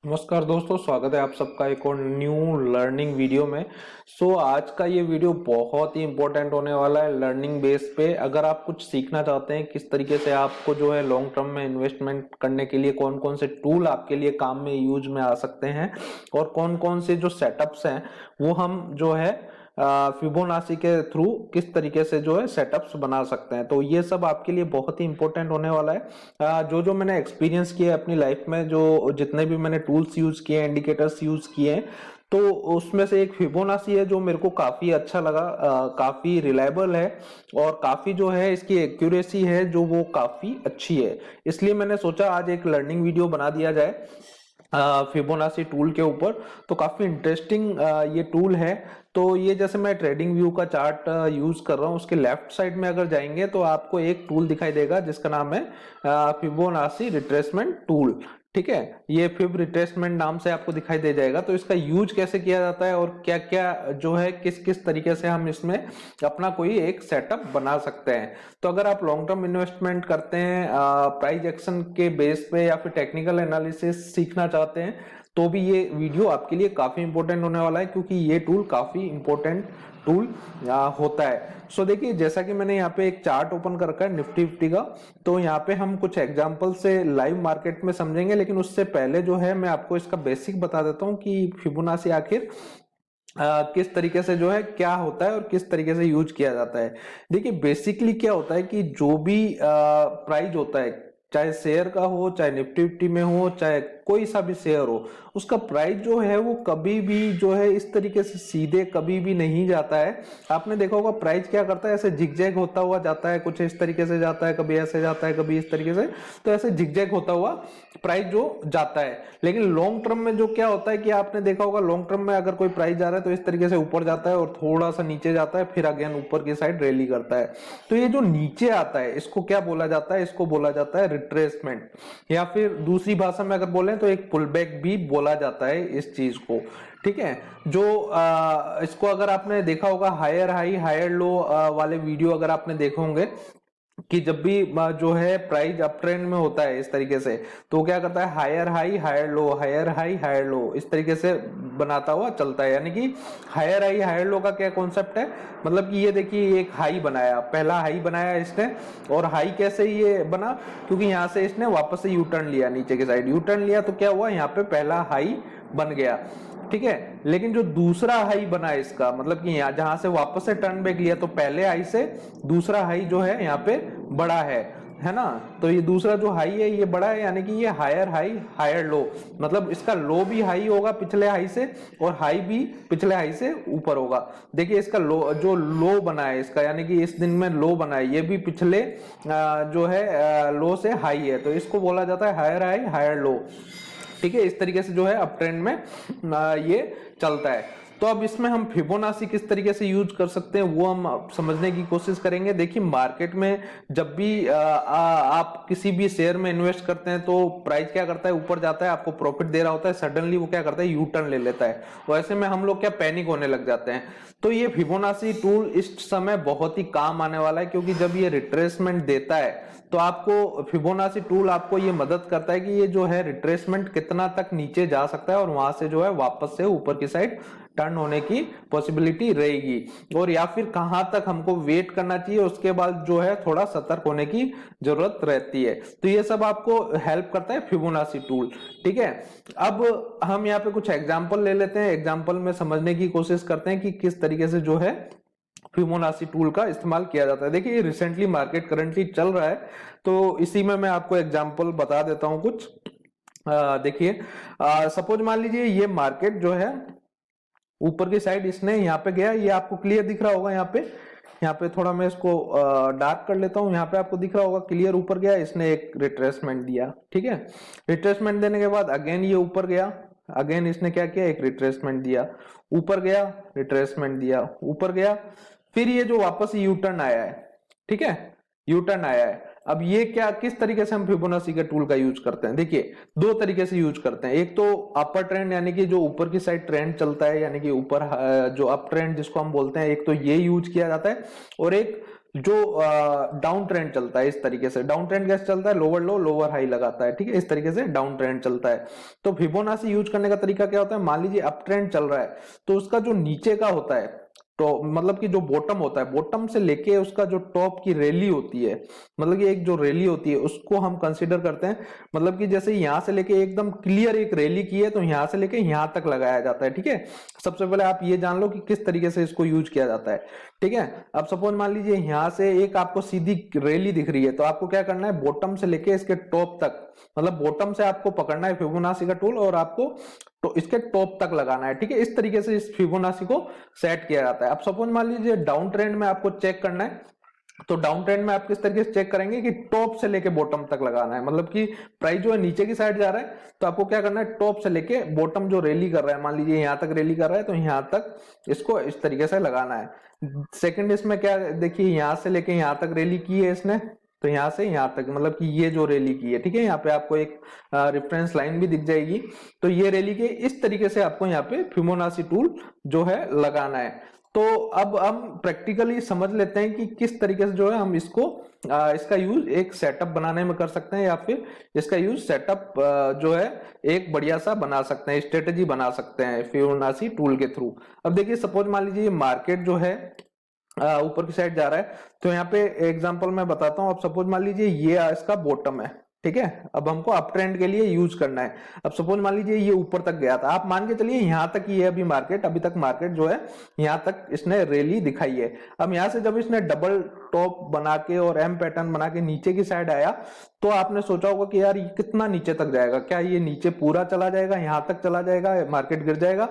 नमस्कार दोस्तों, स्वागत है आप सबका एक और न्यू लर्निंग वीडियो में। आज का ये वीडियो बहुत ही इंपॉर्टेंट होने वाला है लर्निंग बेस पे। अगर आप कुछ सीखना चाहते हैं किस तरीके से आपको जो है लॉन्ग टर्म में इन्वेस्टमेंट करने के लिए कौन कौन से टूल आपके लिए काम में यूज में आ सकते हैं और कौन कौन से जो सेटअप्स हैं वो हम जो है फिबोनाची के थ्रू किस तरीके से जो है सेटअप्स बना सकते हैं, तो ये सब आपके लिए बहुत ही इंपॉर्टेंट होने वाला है। जो जो मैंने एक्सपीरियंस किया है अपनी लाइफ में, जो जितने भी मैंने टूल्स यूज किए हैं, इंडिकेटर्स यूज किए हैं, तो उसमें से एक फिबोनाची है जो मेरे को काफी अच्छा लगा। काफी रिलायबल है और काफी जो है इसकी एक्यूरेसी है जो वो काफी अच्छी है। इसलिए मैंने सोचा आज एक लर्निंग वीडियो बना दिया जाए फिबोनाची टूल के ऊपर। तो काफी इंटरेस्टिंग ये टूल है। तो ये जैसे मैं ट्रेडिंग व्यू का चार्ट यूज कर रहा हूँ, उसके लेफ्ट साइड में अगर जाएंगे तो आपको एक टूल दिखाई देगा जिसका नाम है फिबोनाची रिट्रेसमेंट टूल। ठीक है, ये फिब रिट्रेसमेंट नाम से आपको दिखाई दे जाएगा। तो इसका यूज कैसे किया जाता है और क्या क्या जो है किस किस तरीके से हम इसमें अपना कोई एक सेटअप बना सकते हैं। तो अगर आप लॉन्ग टर्म इन्वेस्टमेंट करते हैं, प्राइस एक्शन के बेस पे या फिर टेक्निकल एनालिसिस सीखना चाहते हैं, तो भी ये वीडियो आपके लिए काफी इंपॉर्टेंट होने वाला है, क्योंकि ये टूल काफी इंपॉर्टेंट टूल होता है। देखिए, जैसा कि मैंने यहाँ पे एक चार्ट ओपन कर रखा है निफ्टी फिफ्टी का, तो यहाँ पे हम कुछ एग्जांपल से लाइव मार्केट में समझेंगे। लेकिन उससे पहले जो है मैं आपको इसका बेसिक बता देता हूँ कि फिबोनाची आखिर किस तरीके से जो है क्या होता है और किस तरीके से यूज किया जाता है। देखिए, बेसिकली क्या होता है कि जो भी प्राइस होता है, चाहे शेयर का हो, चाहे निफ्टी फिफ्टी में हो, चाहे कोई सा भी शेयर हो, उसका प्राइस जो है वो कभी भी जो है इस तरीके से सीधे कभी भी नहीं जाता है। आपने देखा होगा प्राइस क्या करता है, ऐसे जिगजैग होता हुआ जाता है, कुछ इस तरीके से जाता है, कभी ऐसे जाता है, कभी इस तरीके से। तो ऐसे जिगजैग होता हुआ प्राइस जो जाता है। लेकिन लॉन्ग टर्म में जो क्या होता है कि आपने देखा होगा लॉन्ग टर्म में अगर कोई प्राइस जा रहा है तो इस तरीके से ऊपर जाता है और थोड़ा सा नीचे जाता है, फिर अगेन ऊपर की साइड रैली करता है। तो ये जो नीचे आता है इसको क्या बोला जाता है, इसको बोला जाता है रिट्रेसमेंट, या फिर दूसरी भाषा में अगर बोले तो एक पुलबैक भी बोला जाता है इस चीज को। ठीक है, जो इसको अगर आपने देखा होगा हायर हाई हायर लो वाले वीडियो अगर आपने देखे होंगे कि जब भी जो है प्राइस अप ट्रेंड में होता है इस तरीके से, तो क्या करता है higher high higher low, higher high higher low, इस तरीके से बनाता हुआ चलता है। यानी कि हायर हाई हायर लो का क्या कॉन्सेप्ट है, मतलब कि ये देखिए एक हाई बनाया, पहला हाई बनाया इसने, और हाई कैसे ये बना, क्योंकि यहाँ से इसने वापस से यू टर्न लिया, नीचे की साइड यू टर्न लिया, तो क्या हुआ यहाँ पे पहला हाई बन गया। ठीक है, लेकिन जो दूसरा हाई बना है इसका, मतलब कि यहाँ जहां से वापस से टर्न बैक लिया, तो पहले हाई से दूसरा हाई जो है यहाँ पे बड़ा है ना। तो ये दूसरा जो हाई है ये बड़ा है, यानी कि ये हायर हाई हायर लो, मतलब इसका लो भी हाई होगा पिछले हाई से और हाई भी पिछले हाई से ऊपर होगा। देखिए इसका लो जो लो बना है इसका, यानी कि इस दिन में लो बना है, ये भी पिछले जो है लो से हाई है, तो इसको बोला जाता है हायर हाई हायर लो। ठीक है, इस तरीके से जो है अप ट्रेंड में ये चलता है। तो अब इसमें हम फिबोनाची किस तरीके से यूज कर सकते हैं वो हम समझने की कोशिश करेंगे। देखिए, मार्केट में जब भी आप किसी भी शेयर में इन्वेस्ट करते हैं तो प्राइस क्या करता है, ऊपर जाता है, आपको प्रॉफिट दे रहा होता है, सडनली वो क्या करता है यू टर्न ले लेता है। वैसे में हम लोग क्या पैनिक होने लग जाते हैं। तो ये फिबोनाची टूल इस समय बहुत ही काम आने वाला है, क्योंकि जब ये रिट्रेसमेंट देता है तो आपको फिबोनाची टूल आपको ये मदद करता है कि ये जो है रिट्रेसमेंट कितना तक नीचे जा सकता है और वहां से जो है वापस से ऊपर की साइड टर्न होने की पॉसिबिलिटी रहेगी, और या फिर कहां तक हमको वेट करना चाहिए, उसके बाद जो है थोड़ा सतर्क होने की जरूरत रहती है। तो ये सब आपको हेल्प करता है फिबोनाची टूल। ठीक है, अब हम यहाँ पे कुछ एग्जांपल ले लेते हैं, एग्जांपल में समझने की कोशिश करते हैं कि किस तरीके से जो है फिबोनाची टूल का इस्तेमाल किया जाता है। देखिए, रिसेंटली मार्केट करंटली चल रहा है, तो इसी में मैं आपको एग्जांपल बता देता हूं कुछ। देखिए, सपोज मान लीजिए ये मार्केट जो है ऊपर की साइड इसने यहाँ पे गया, ये आपको क्लियर दिख रहा होगा। यहाँ पे थोड़ा मैं इसको डार्क कर लेता हूँ, यहाँ पे आपको दिख रहा होगा क्लियर ऊपर गया, इसने एक रिट्रेसमेंट दिया। ठीक है, रिट्रेसमेंट देने के बाद अगेन ये ऊपर गया, अगेन इसने क्या किया, एक रिट्रेसमेंट दिया, ऊपर गया, रिट्रेसमेंट दिया, ऊपर गया, फिर ये जो वापस यू टर्न आया है, ठीक है, यू टर्न आया है। अब ये क्या, किस तरीके से हम फिबोनाची के टूल का यूज करते हैं, देखिए दो तरीके से यूज करते हैं। एक तो अपर ट्रेंड, यानी कि जो ऊपर की साइड ट्रेंड चलता है, यानी कि ऊपर जो अप ट्रेंड जिसको हम बोलते हैं, एक तो ये यूज किया जाता है, और एक जो डाउन ट्रेंड चलता है इस तरीके से, डाउन ट्रेंड कैसे चलता है, लोअर लो लोअर हाई लगाता है, ठीक है, इस तरीके से डाउन ट्रेंड चलता है। तो फिबोनाची यूज करने का तरीका क्या होता है, मान लीजिए अप ट्रेंड चल रहा है तो उसका जो नीचे का होता है तो मतलब कि जो बॉटम होता है, बॉटम से लेके उसका जो टॉप की रैली होती है, मतलब कि एक जो रैली होती है उसको हम कंसीडर करते हैं, मतलब कि जैसे यहां से लेके एकदम क्लियर एक रैली की है तो यहां से लेके यहां तक लगाया जाता है, ठीक है। सबसे पहले आप ये जान लो कि किस तरीके से इसको यूज किया जाता है, ठीक है। अब सपोज मान लीजिए यहां से एक आपको सीधी रैली दिख रही है तो आपको क्या करना है, बॉटम से लेके इसके टॉप तक, मतलब बॉटम से आपको पकड़ना है फिबोनाची का टूल और आपको तो इसके टॉप तक लगाना है, ठीक है। इस तरीके से इस फिबोनाची को सेट किया जाता है। अब सपोज मान लीजिए डाउन ट्रेंड में आपको चेक करना है तो डाउन ट्रेंड में आप किस तरीके से चेक करेंगे कि टॉप से लेके बॉटम तक लगाना है, मतलब कि प्राइस जो है नीचे की साइड जा रहा है तो आपको क्या करना है, टॉप से लेके बॉटम जो रैली कर रहा है, मान लीजिए यहां तक रैली कर रहा है तो यहां तक इसको इस तरीके से लगाना है। सेकंड इसमें क्या, देखिए यहां से लेके यहां तक रैली की है इसने तो यहां से यहां तक, मतलब कि ये जो रैली की है, ठीक है, यहाँ पे आपको एक रेफरेंस लाइन भी दिख जाएगी। तो ये रैली के इस तरीके से आपको यहाँ पे फिबोनाची टूल जो है लगाना है। तो अब हम प्रैक्टिकली समझ लेते हैं कि किस तरीके से जो है हम इसको इसका यूज एक सेटअप बनाने में कर सकते हैं या फिर इसका यूज सेटअप जो है एक बढ़िया सा बना सकते हैं, स्ट्रेटेजी बना सकते हैं फिबोनाची टूल के थ्रू। अब देखिए सपोज मान लीजिए मार्केट जो है ऊपर की साइड जा रहा है तो यहाँ पे एग्जांपल मैं बताता हूँ। अब सपोज मान लीजिए ये इसका बॉटम है, ठीक है, अब हमको अप ट्रेंड के लिए यूज करना है। अब सपोज मान लीजिए ये ऊपर तक गया था, आप मान के चलिए यहां तक ही है अभी मार्केट, अभी तक मार्केट जो है यहां तक इसने रैली दिखाई है। अब यहां से जब इसने डबल टॉप बना के और एम पैटर्न बना के नीचे की साइड आया तो आपने सोचा होगा कि यार ये कितना नीचे तक जाएगा, क्या ये नीचे पूरा चला जाएगा, यहां तक चला जाएगा, मार्केट गिर जाएगा।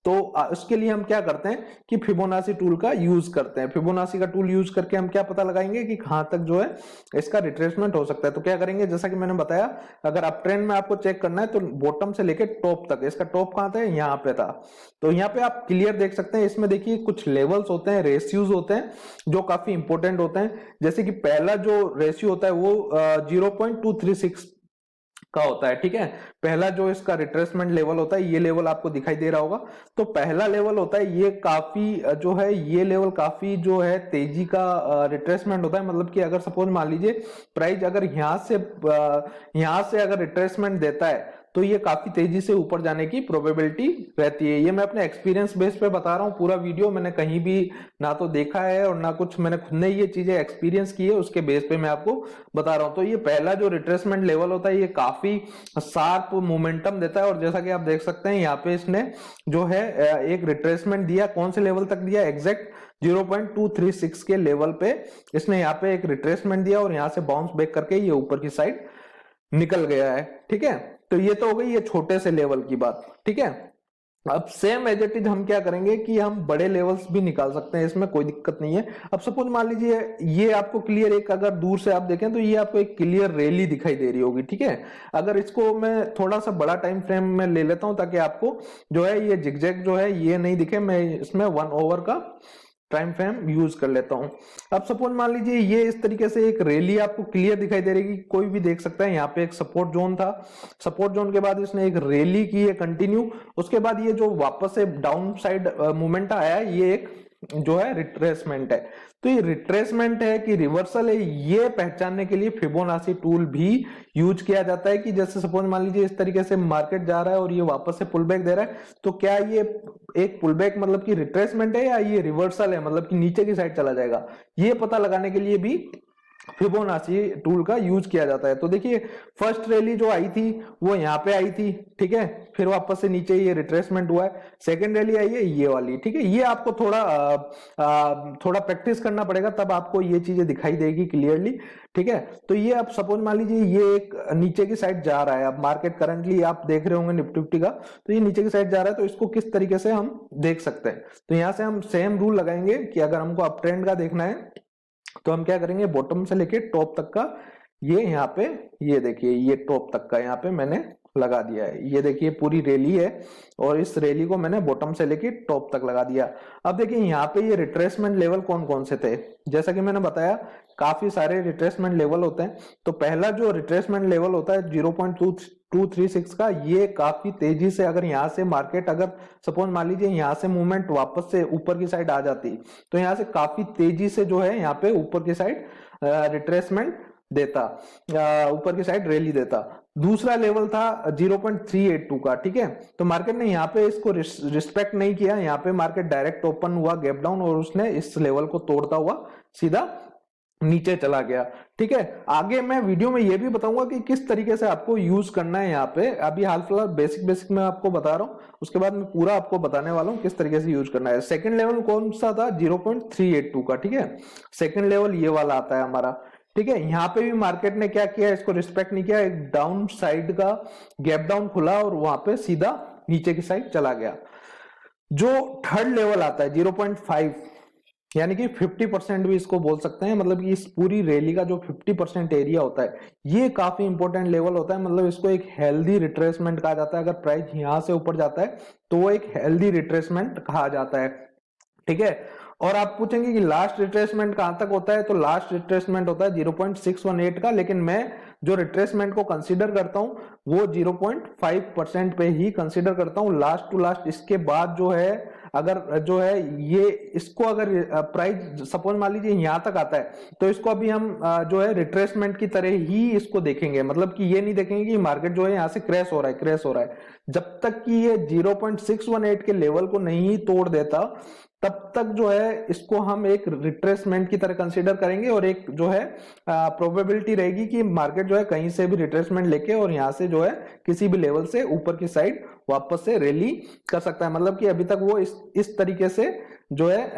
तो उसके लिए हम क्या करते हैं कि फिबोनाची टूल का यूज करते हैं। फिबोनाची का टूल यूज करके हम क्या पता लगाएंगे कि कहां तक जो है इसका रिट्रेसमेंट हो सकता है। तो क्या करेंगे, जैसा कि मैंने बताया, अगर अप ट्रेंड में आपको चेक करना है तो बॉटम से लेके टॉप तक, इसका टॉप कहां था, यहाँ पे था। तो यहाँ पे आप क्लियर देख सकते हैं, इसमें देखिए कुछ लेवल्स होते हैं, रेशियोज होते हैं जो काफी इंपॉर्टेंट होते हैं। जैसे कि पहला जो रेशियो होता है वो 0.236 का होता है, ठीक है। पहला जो इसका रिट्रेसमेंट लेवल होता है, ये लेवल आपको दिखाई दे रहा होगा। तो पहला लेवल होता है ये काफी जो है, ये लेवल काफी जो है तेजी का रिट्रेसमेंट होता है। मतलब कि अगर सपोज मान लीजिए प्राइस अगर यहां से अगर रिट्रेसमेंट देता है तो ये काफी तेजी से ऊपर जाने की प्रोबेबिलिटी रहती है। ये मैं अपने एक्सपीरियंस बेस पे बता रहा हूँ, पूरा वीडियो मैंने कहीं भी ना तो देखा है और ना कुछ मैंने खुद ने ये चीजें एक्सपीरियंस की है, उसके बेस पे मैं आपको बता रहा हूँ। तो ये पहला जो रिट्रेसमेंट लेवल होता है ये काफी शार्प मोमेंटम देता है और जैसा कि आप देख सकते हैं यहाँ पे इसने जो है एक रिट्रेसमेंट दिया, कौन से लेवल तक दिया, एग्जैक्ट 0.236 के लेवल पे इसने यहाँ पे एक रिट्रेसमेंट दिया और यहाँ से बाउंस बैक करके ये ऊपर की साइड निकल गया है, ठीक है। तो ये तो हो गई ये छोटे से लेवल की बात, ठीक है। अब सेम एज इट इज हम क्या करेंगे कि हम बड़े लेवल्स भी निकाल सकते हैं, इसमें कोई दिक्कत नहीं है। अब सपोज मान लीजिए ये आपको क्लियर, एक अगर दूर से आप देखें तो ये आपको एक क्लियर रैली दिखाई दे रही होगी, ठीक है। अगर इसको मैं थोड़ा सा बड़ा टाइम फ्रेम में ले लेता हूं ताकि आपको जो है ये जिगजैग जो है ये नहीं दिखे, मैं इसमें 1 ओवर का टाइम फ्रेम यूज कर लेता हूं। अब सपोज मान लीजिए ये इस तरीके से एक रैली आपको क्लियर दिखाई दे रही है, कोई भी देख सकता है। यहाँ पे एक सपोर्ट जोन था, सपोर्ट जोन के बाद इसने एक रैली की है कंटिन्यू, उसके बाद ये जो वापस से डाउन साइड मूवमेंट आया है ये एक जो है रिट्रेसमेंट है। तो ये रिट्रेसमेंट है कि रिवर्सल है, ये पहचानने के लिए फिबोनाची टूल भी यूज किया जाता है। कि जैसे सपोज मान लीजिए इस तरीके से मार्केट जा रहा है और ये वापस से पुल बैक दे रहा है, तो क्या ये एक पुल बैक मतलब कि रिट्रेसमेंट है या ये रिवर्सल है, मतलब कि नीचे की साइड चला जाएगा, ये पता लगाने के लिए भी फिबोनाची टूल का यूज किया जाता है। तो देखिए फर्स्ट रैली जो आई थी वो यहाँ पे आई थी, ठीक है, फिर वापस से नीचे ये रिट्रेसमेंट हुआ है। सेकंड रैली आई है ये वाली, ठीक है। ये आपको थोड़ा प्रैक्टिस करना पड़ेगा तब आपको ये चीजें दिखाई देगी क्लियरली, ठीक है। तो ये आप सपोज मान लीजिए ये एक नीचे की साइड जा रहा है, अब मार्केट करंटली आप देख रहे होंगे निफ्टी फिफ्टी का, तो ये नीचे की साइड जा रहा है। तो इसको किस तरीके से हम देख सकते हैं, तो यहाँ से हम सेम रूल लगाएंगे कि अगर हमको अप ट्रेंड का देखना है तो हम क्या करेंगे, बॉटम से लेके टॉप तक का ये यहाँ पे, ये देखिए ये टॉप तक का यहाँ पे मैंने लगा दिया है। ये देखिए पूरी रैली है और इस रैली को मैंने बॉटम से लेके टॉप तक लगा दिया। अब देखिए यहाँ पे ये रिट्रेसमेंट लेवल कौन कौन से थे, जैसा कि मैंने बताया काफी सारे रिट्रेसमेंट लेवल होते हैं। तो पहला जो रिट्रेसमेंट लेवल होता है 0.236 का, ये काफी तेजी से अगर यहाँ से मार्केट अगर सपोज मान लीजिए यहाँ से मूवमेंट वापस से ऊपर की साइड आ जाती तो यहाँ से काफी तेजी से जो है यहाँ पे ऊपर की साइड रिट्रेसमेंट देता, ऊपर की साइड रैली देता। दूसरा लेवल था 0.382 का, ठीक है। तो मार्केट ने यहाँ पे इसको रिस्पेक्ट नहीं किया, यहाँ पे मार्केट डायरेक्ट ओपन हुआ गैप डाउन और उसने इस लेवल को तोड़ता हुआ सीधा नीचे चला गया, ठीक है। आगे मैं वीडियो में ये भी बताऊंगा कि किस तरीके से आपको यूज करना है यहाँ पे। अभी हाल फिलहाल बेसिक मैं आपको बता रहा हूँ, उसके बाद मैं पूरा आपको बताने वाला हूँ किस तरीके से यूज करना है। सेकंड लेवल कौन सा था 0.382 का, ठीक है। सेकंड लेवल ये वाला आता है हमारा, ठीक है। यहाँ पे भी मार्केट ने क्या किया, इसको रिस्पेक्ट नहीं किया, एक डाउन साइड का गैप डाउन खुला और वहां पे सीधा नीचे की साइड चला गया। जो थर्ड लेवल आता है 0.5 यानी कि 50% भी इसको बोल सकते हैं, मतलब कि इस पूरी रैली का जो 50% एरिया होता है ये काफी इंपॉर्टेंट लेवल होता है। मतलब इसको एक हेल्दी रिट्रेसमेंट कहा जाता है। अगर प्राइस यहां से ऊपर जाता है तो वो एक हेल्दी रिट्रेसमेंट कहा जाता है, ठीक है। और आप पूछेंगे कि लास्ट रिट्रेसमेंट कहां तक होता है, तो लास्ट रिट्रेसमेंट होता है 0.618 का, लेकिन मैं जो रिट्रेसमेंट को कंसीडर करता हूं वो 0.5% पे ही कंसीडर करता हूं लास्ट टू लास्ट। इसके बाद जो है अगर जो है ये इसको अगर प्राइस सपोज मान लीजिए यहां तक आता है तो इसको अभी हम जो है रिट्रेसमेंट की तरह ही इसको देखेंगे। मतलब कि ये नहीं देखेंगे कि मार्केट जो है यहां से क्रैश हो रहा है। जब तक कि ये 0.618 के लेवल को नहीं तोड़ देता तब तक जो है इसको हम एक रिट्रेसमेंट की तरह कंसीडर करेंगे और एक जो है प्रोबेबिलिटी रहेगी कि मार्केट जो है कहीं से भी रिट्रेसमेंट लेके और यहां से जो है किसी भी लेवल से ऊपर की साइड वापस से रैली कर सकता है। मतलब कि अभी तक वो इस तरीके से जो है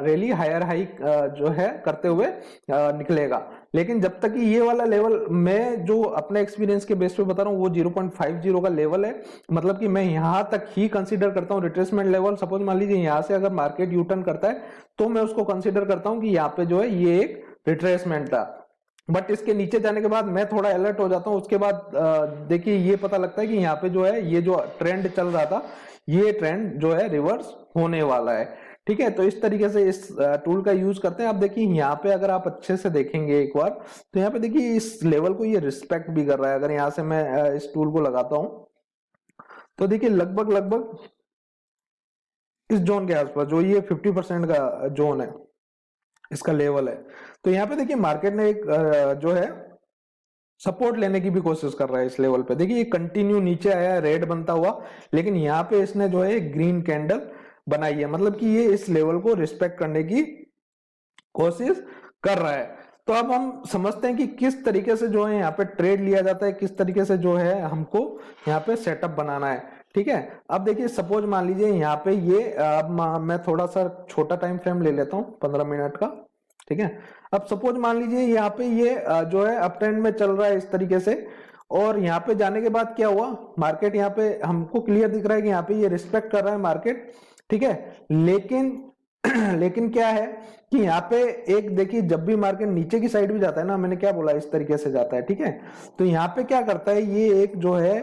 रैली हायर हाई जो है करते हुए निकलेगा। लेकिन जब तक कि ये वाला लेवल मैं जो अपने एक्सपीरियंस के बेस पे बता रहा हूँ वो 0.50 का लेवल है। मतलब कि मैं यहां तक ही कंसीडर करता हूँ रिट्रेसमेंट लेवल। सपोज मान लीजिए यहां से अगर मार्केट यू टर्न करता है तो मैं उसको कंसीडर करता हूं कि यहाँ पे जो है ये एक रिट्रेसमेंट था। बट इसके नीचे जाने के बाद मैं थोड़ा अलर्ट हो जाता हूं। उसके बाद देखिए ये पता लगता है कि यहाँ पे जो है ये जो ट्रेंड चल रहा था ये ट्रेंड जो है रिवर्स होने वाला है, ठीक है। तो इस तरीके से इस टूल का यूज करते हैं। अब देखिए यहाँ पे अगर आप अच्छे से देखेंगे एक बार तो यहाँ पे देखिए इस लेवल को ये रिस्पेक्ट भी कर रहा है। अगर यहाँ से मैं इस टूल को लगाता हूं तो देखिए लगभग इस जोन के आसपास जो ये 50% का जोन है इसका लेवल है। तो यहाँ पे देखिए मार्केट ने एक जो है सपोर्ट लेने की भी कोशिश कर रहा है इस लेवल पे। देखिए ये कंटिन्यू नीचे आया है रेड बनता हुआ, लेकिन यहाँ पे इसने जो है ग्रीन कैंडल बनाई है। मतलब कि ये इस लेवल को रिस्पेक्ट करने की कोशिश कर रहा है। तो अब हम समझते हैं कि किस तरीके से जो है यहाँ पे ट्रेड लिया जाता है, किस तरीके से जो है हमको यहाँ पे सेटअप बनाना है, ठीक है। अब देखिए सपोज मान लीजिए यहाँ पे ये अब मैं थोड़ा सा छोटा टाइम फ्रेम ले लेता हूँ 15 मिनट का, ठीक है। अब सपोज मान लीजिए यहाँ पे ये जो है अप ट्रेंड में चल रहा है इस तरीके से और यहाँ पे जाने के बाद क्या हुआ, मार्केट यहाँ पे हमको क्लियर दिख रहा है कि यहाँ पे ये रिस्पेक्ट कर रहा है मार्केट, ठीक है। लेकिन क्या है कि यहाँ पे एक देखिए जब भी मार्केट नीचे की साइड भी जाता है ना, मैंने क्या बोला इस तरीके से जाता है, ठीक है। तो यहाँ पे क्या करता है ये एक जो है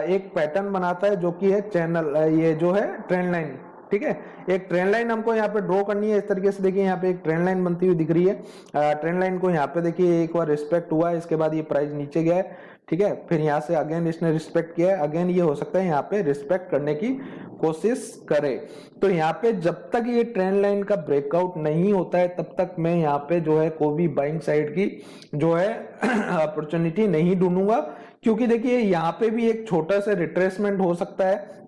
एक पैटर्न बनाता है जो कि है चैनल, ये जो है ट्रेंड लाइन, ठीक है। एक ट्रेंड लाइन हमको यहाँ पे ड्रॉ करनी है इस तरीके से। देखिए यहाँ पे एक ट्रेंड लाइन बनती हुई दिख रही है। ट्रेंड लाइन को यहाँ पे देखिए एक बार रिस्पेक्ट हुआ है, इसके बाद ये प्राइस नीचे गया है, ठीक है। फिर यहाँ से अगेन इसने रिस्पेक्ट किया है, अगेन ये हो सकता है यहाँ पे रिस्पेक्ट करने की कोशिश करे। तो यहाँ पे जब तक ये ट्रेंड लाइन का ब्रेकआउट नहीं होता है तब तक मैं यहाँ पे जो है कोई भी बाइंग साइड की जो है अपॉर्चुनिटी नहीं ढूंढूंगा, क्योंकि देखिए यहाँ पे भी एक छोटा सा रिट्रेसमेंट हो सकता है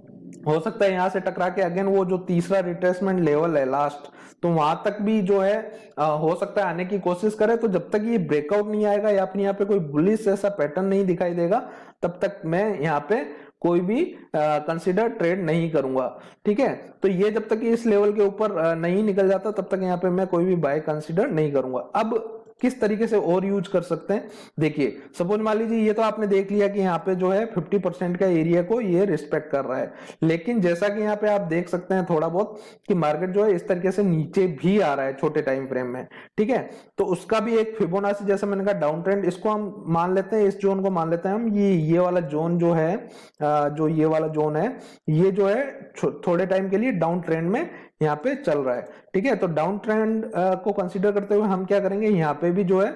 यहां से टकरा के अगेन वो जो तीसरा रिट्रेसमेंट लेवल है लास्ट, तो वहां तक भी जो है हो सकता है आने की कोशिश करे। तो जब तक ये ब्रेकआउट नहीं आएगा या फिर यहाँ पे कोई बुलिश ऐसा पैटर्न नहीं दिखाई देगा तब तक मैं यहाँ पे कोई भी कंसीडर ट्रेड नहीं करूंगा, ठीक है। तो ये जब तक इस लेवल के ऊपर नहीं निकल जाता तब तक यहाँ पे मैं कोई भी बाय कंसीडर नहीं करूंगा। अब किस तरीके से और यूज कर सकते हैं। देखिए सपोज मान लीजिए ये तो आपने देख लिया कि यहाँ पे जो है 50% का एरिया को ये रिस्पेक्ट कर रहा है, लेकिन जैसा कि यहाँ पे आप देख सकते हैं थोड़ा बहुत कि मार्केट जो है इस तरीके से नीचे भी आ रहा है छोटे टाइम फ्रेम में, ठीक है। तो उसका भी एक फिबोनाची, जैसा मैंने कहा डाउन ट्रेंड, इसको हम मान लेते हैं, इस जोन को मान लेते हैं हम, ये वाला जोन जो है, जो ये वाला जोन है, ये जो है थोड़े टाइम के लिए डाउन ट्रेंड में यहाँ पे चल रहा है, ठीक है। तो डाउन ट्रेंड को कंसीडर करते हुए हम क्या करेंगे, यहाँ पे भी जो है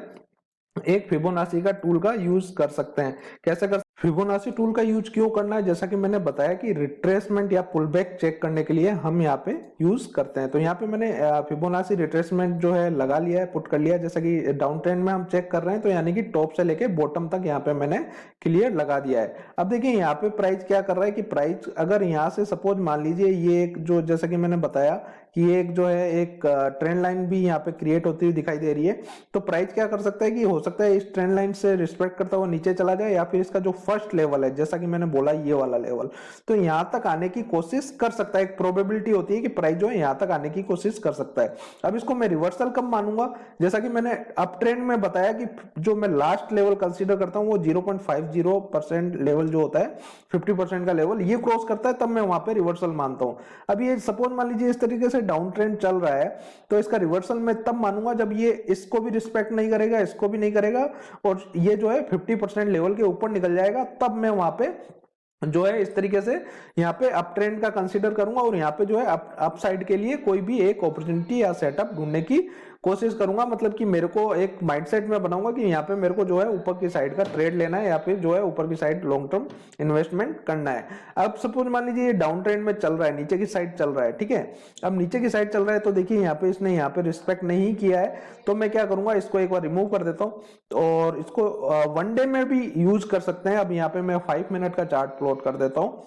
एक फिबोनाची का टूल का यूज कर सकते हैं। कैसे कर फिबोनाची टूल का यूज क्यों करना है, जैसा कि मैंने बताया कि रिट्रेसमेंट या पुल बैक चेक करने के लिए हम यहाँ पे यूज करते हैं। तो यहाँ पे मैंने फिबोनाची रिट्रेसमेंट जो है लगा लिया है, पुट कर लिया है। जैसा कि डाउन ट्रेंड में हम चेक कर रहे हैं, तो यानी कि टॉप से लेके बॉटम तक यहाँ पे मैंने क्लियर लगा दिया है। अब देखिए यहाँ पे प्राइस क्या कर रहा है कि प्राइस अगर यहाँ से सपोज मान लीजिए ये एक जो, जैसा कि मैंने बताया कि एक जो है एक ट्रेंड लाइन भी यहाँ पे क्रिएट होती हुई दिखाई दे रही है, तो प्राइस क्या कर सकता है कि हो सकता है इस ट्रेंड लाइन से रिस्पेक्ट करता हुआ नीचे चला जाए, या फिर इसका जो फर्स्ट लेवल है, जैसा कि मैंने बोला ये वाला लेवल, तो यहां तक आने की कोशिश कर सकता है। एक प्रोबेबिलिटी होती है कि प्राइस जो है यहां तक आने की कोशिश कर सकता है। अब इसको मैं रिवर्सल कब मानूंगा, जैसा कि मैंने अप ट्रेंड में बताया कि जो मैं लास्ट लेवल कंसीडर करता हूं वो 0.50% लेवल जो होता है, 50% का लेवल ये क्रॉस करता है, तब मैं वहां पे रिवर्सल मानता हूं। अब ये सपोज मान लीजिए इस तरीके से डाउन ट्रेंड चल रहा है, तो इसका रिवर्सल मैं तब मानूंगा जब ये इसको भी रिस्पेक्ट नहीं करेगा, इसको भी नहीं करेगा, और ये जो है 50% लेवल के ऊपर निकल जाएगा, तब मैं वहां पे जो है इस तरीके से यहाँ पे अप ट्रेंड का कंसीडर करूंगा, और यहाँ पे जो है अप साइड के लिए कोई भी एक अपॉर्चुनिटी या सेटअप ढूंढने की कोशिश करूंगा। मतलब कि मेरे को एक माइंडसेट में बनाऊंगा कि यहाँ पे मेरे को जो है ऊपर की साइड का ट्रेड लेना है, या फिर जो है ऊपर की साइड लॉन्ग टर्म इन्वेस्टमेंट करना है। अब सपोज मान लीजिए ये डाउन ट्रेंड में चल रहा है, नीचे की साइड चल रहा है, ठीक है। अब नीचे की साइड चल रहा है, तो देखिए यहाँ पे इसने यहाँ पे रिस्पेक्ट नहीं किया है, तो मैं क्या करूंगा, इसको एक बार रिमूव कर देता हूँ, और इसको वन डे में भी यूज कर सकते हैं। अब यहाँ पे मैं 5 मिनट का चार्ट प्लॉट कर देता हूँ,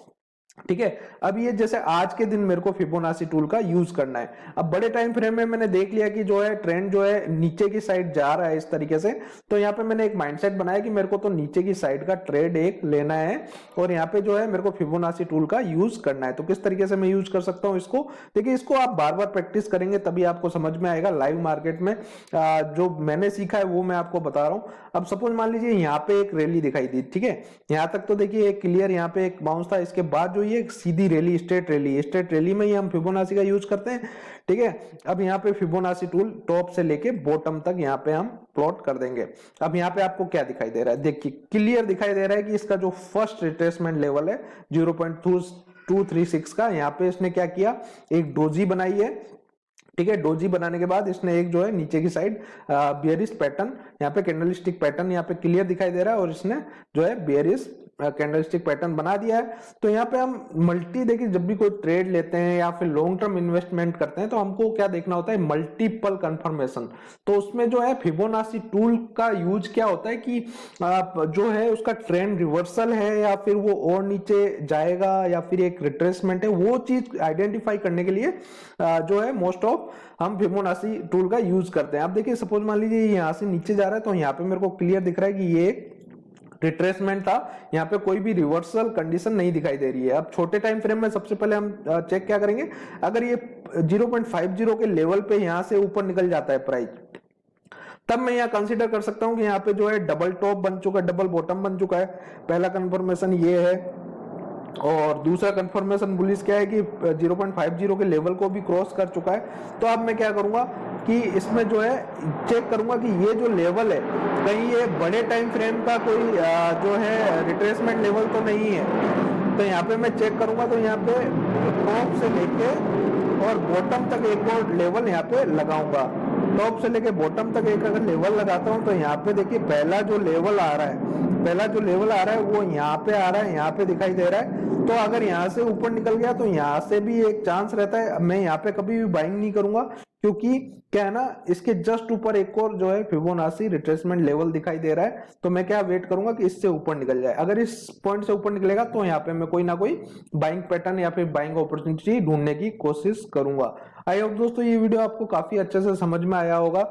ठीक है। अब ये जैसे आज के दिन मेरे को फिबोनाची टूल का यूज करना है। अब बड़े टाइम फ्रेम में मैंने देख लिया कि जो है ट्रेंड जो है नीचे की साइड जा रहा है इस तरीके से, तो यहाँ पे मैंने एक माइंडसेट बनाया कि मेरे को तो नीचे की साइड का ट्रेड एक लेना है, और यहाँ पे जो है मेरे को फिबोनाची टूल का यूज करना है। तो किस तरीके से मैं यूज कर सकता हूँ इसको, देखिए इसको आप बार बार प्रैक्टिस करेंगे तभी आपको समझ में आएगा। लाइव मार्केट में जो मैंने सीखा है वो मैं आपको बता रहा हूँ। अब सपोज मान लीजिए यहाँ पे एक रैली दिखाई दी, ठीक है, यहाँ तक तो देखिए एक क्लियर यहाँ पे एक बाउंस था, इसके बाद जो ये एक सीधी रैली, स्ट्रेट रैली में ही हम फिबोनाची का यूज करते हैं, ठीक है। अब यहाँ पे फिबोनाची टूल टॉप से लेके बॉटम तक यहाँ पे हम प्लॉट कर देंगे। अब यहाँ पे आपको क्या दिखाई दे रहा है, देखिए क्लियर दिखाई दे रहा है कि इसका जो फर्स्ट रिट्रेसमेंट लेवल है 0.236 का, यहाँ पे इसने क्या किया, एक डोजी बनाई है, ठीक है। डोजी बनाने के बाद इसने एक जो है नीचे की साइड बेयरिश पैटर्न, यहाँ पे कैंडलस्टिक पैटर्न यहाँ पे क्लियर दिखाई दे रहा है, और इसने जो है बेयरिश कैंडलस्टिक पैटर्न बना दिया है। तो यहाँ पे हम मल्टी, देखिए जब भी कोई ट्रेड लेते हैं या फिर लॉन्ग टर्म इन्वेस्टमेंट करते हैं, तो हमको क्या देखना होता है, मल्टीपल कंफर्मेशन। तो उसमें जो है फिबोनाची टूल का यूज क्या होता है कि जो है उसका ट्रेंड रिवर्सल है, या फिर वो और नीचे जाएगा, या फिर एक रिट्रेसमेंट है, वो चीज आइडेंटिफाई करने के लिए जो है मोस्ट ऑफ हम फिबोनाची टूल का यूज करते हैं। अब देखिए सपोज मान लीजिए यहाँ से नीचे जा रहा है, तो यहाँ पे मेरे को क्लियर दिख रहा है कि ये रिट्रेसमेंट था, यहाँ पे कोई भी रिवर्सल कंडीशन नहीं दिखाई दे रही है। अब छोटे टाइम फ्रेम में सबसे पहले हम चेक क्या करेंगे, अगर ये 0.50 के लेवल पे यहाँ से ऊपर निकल जाता है प्राइस, तब मैं यहाँ कंसीडर कर सकता हूँ कि यहाँ पे जो है डबल टॉप बन चुका है, डबल बॉटम बन चुका है। पहला कंफर्मेशन ये है, और दूसरा कंफर्मेशन बुलिश क्या है कि 0.50 के लेवल को भी क्रॉस कर चुका है। तो अब मैं क्या करूंगा कि इसमें जो है चेक करूंगा कि ये जो लेवल है, कहीं ये बड़े टाइम फ्रेम का कोई जो है रिट्रेसमेंट लेवल तो नहीं है। तो यहाँ पे मैं चेक करूंगा, तो यहाँ पे टॉप से लेके और बॉटम तक एक और लेवल यहाँ पे लगाऊंगा। टॉप से लेके बॉटम तक एक अगर लेवल लगाता हूँ, तो यहाँ पे देखिए पहला जो लेवल आ रहा है वो यहाँ पे आ रहा है, यहाँ पे दिखाई दे रहा है। तो अगर यहाँ से ऊपर निकल गया तो यहाँ से भी एक चांस रहता है। मैं यहाँ पे कभी भी बाइंग नहीं करूंगा, क्योंकि क्या है ना, इसके जस्ट ऊपर एक और जो है फिबोनाची रिट्रेसमेंट लेवल दिखाई दे रहा है। तो मैं क्या वेट करूंगा कि इससे ऊपर निकल जाए। अगर इस पॉइंट से ऊपर निकलेगा तो यहाँ पे मैं कोई ना कोई बाइंग पैटर्न या फिर बाइंग अपॉर्चुनिटी ढूंढने की कोशिश करूंगा। आई होप दोस्तों ये वीडियो आपको काफी अच्छे से समझ में आया होगा।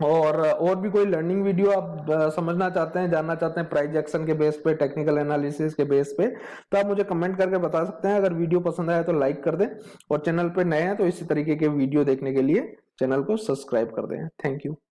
और भी कोई लर्निंग वीडियो आप समझना चाहते हैं, जानना चाहते हैं प्राइस एक्शन के बेस पे, टेक्निकल एनालिसिस के बेस पे, तो आप मुझे कमेंट करके बता सकते हैं। अगर वीडियो पसंद आया तो लाइक कर दें, और चैनल पे नए हैं तो इसी तरीके के वीडियो देखने के लिए चैनल को सब्सक्राइब कर दें। Thank you.